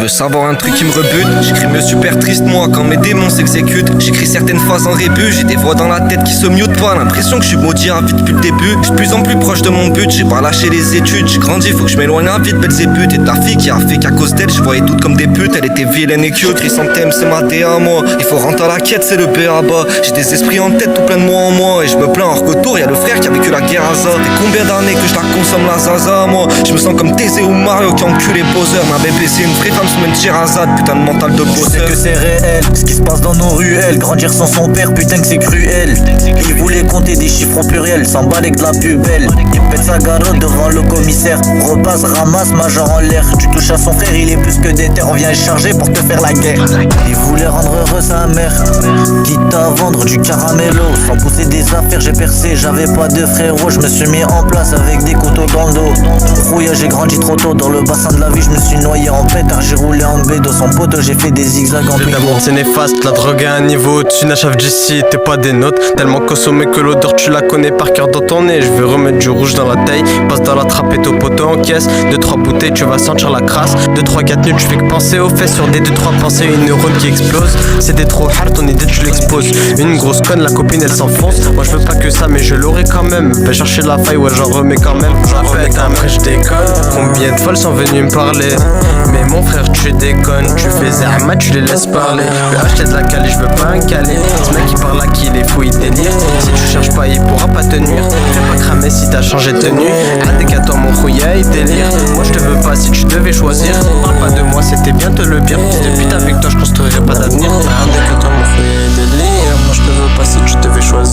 veux savoir un truc qui me rebute? J'écris mieux super triste moi quand mes démons s'exécutent. J'écris certaines phrases en rébut, j'ai des voix dans la tête qui se mutent pas. L'impression que je suis maudit à vie depuis le début. J'suis de plus en plus proche de mon but, j'ai pas lâché les études. J'ai grandi, faut que je m'éloigne à vite, Belzébuth. Et ta fille qui a fait qu'à cause d'elle, je voyais toutes comme des putes. Elle était vilaine et cute, chrysanthème c'est ma DA moi. Il faut rentrer à la quête, c'est le B.A.B.A. J'ai des esprits en tête, tout plein de moi en moi. Et je me plains hors retour, y'a le frère qui a vécu la guerre à ça. Et combien d'années que je la consomme la zaza moi. Je me sens comme Thésée ou Mario qui encule les poseurs. Ma bébé c'est une vraie femme sous une Sherazade, putain de mental de bosseur. Je sais que c'est réel, ce qui se passe dans nos ruelles. Grandir sans son père, putain que c'est cruel. Il voulait compter des chiffres au pluriel, s'emballer que de la pubelle. Il pète sa garotte devant le commissaire. Repasse, ramasse, major en l'air. Tu touches à son frère, il est plus que déter. On vient charger pour te faire la guerre. Il voulait rendre heureux sa mère, quitte à vendre du caramello. Sans pousser des affaires, j'ai percé, j'avais pas de frérot. Je me suis mis en place avec des couteaux dans le dos. Rouille, j'ai grandi trop tôt dans le bassin de la vie. Je me suis noyé en pétard, j'ai roulé en bédo. Son poteau, j'ai fait des zigzags en Le d'amour c'est néfaste, la drogue à un niveau au-dessus n'achève d'ici, t'es pas des notes. Tellement consommé que l'odeur tu la connais par cœur dans ton nez. Je veux remettre du rouge dans la taille, passe dans la trappe et ton poteau en caisse. 2-3 bouteilles tu vas sentir la crasse. 2-3-4 nuits tu fais que penser aux fesses. Sur des 2-3 pensées, une neurone qui explose. C'était trop hard, ton idée tu l'exposes. Une grosse conne, la copine elle s'enfonce. Moi je veux pas que ça mais je l'aurai quand même. Va chercher la faille, ouais j'en remets quand même. J'en répète après je déconne. Combien de folles sont venues me parler? Mais mon frère tu déconnes, tu fais zahma, tu les laisses parler. Je vais acheter de la cali, je veux pas un calé. Ce mec qui parle là qui les fouille délire. Si tu cherches pas il pourra pas te nuire. Fais pas cramer si t'as changé de tenue. Adécaton mon rouilla il délire. Moi je te veux pas si tu devais choisir. Parle pas de moi c'était bien te le pire. Depuis avec toi je construirais pas d'avenir. Adécaton mon rouilla il délire. Moi je te veux pas si tu devais choisir.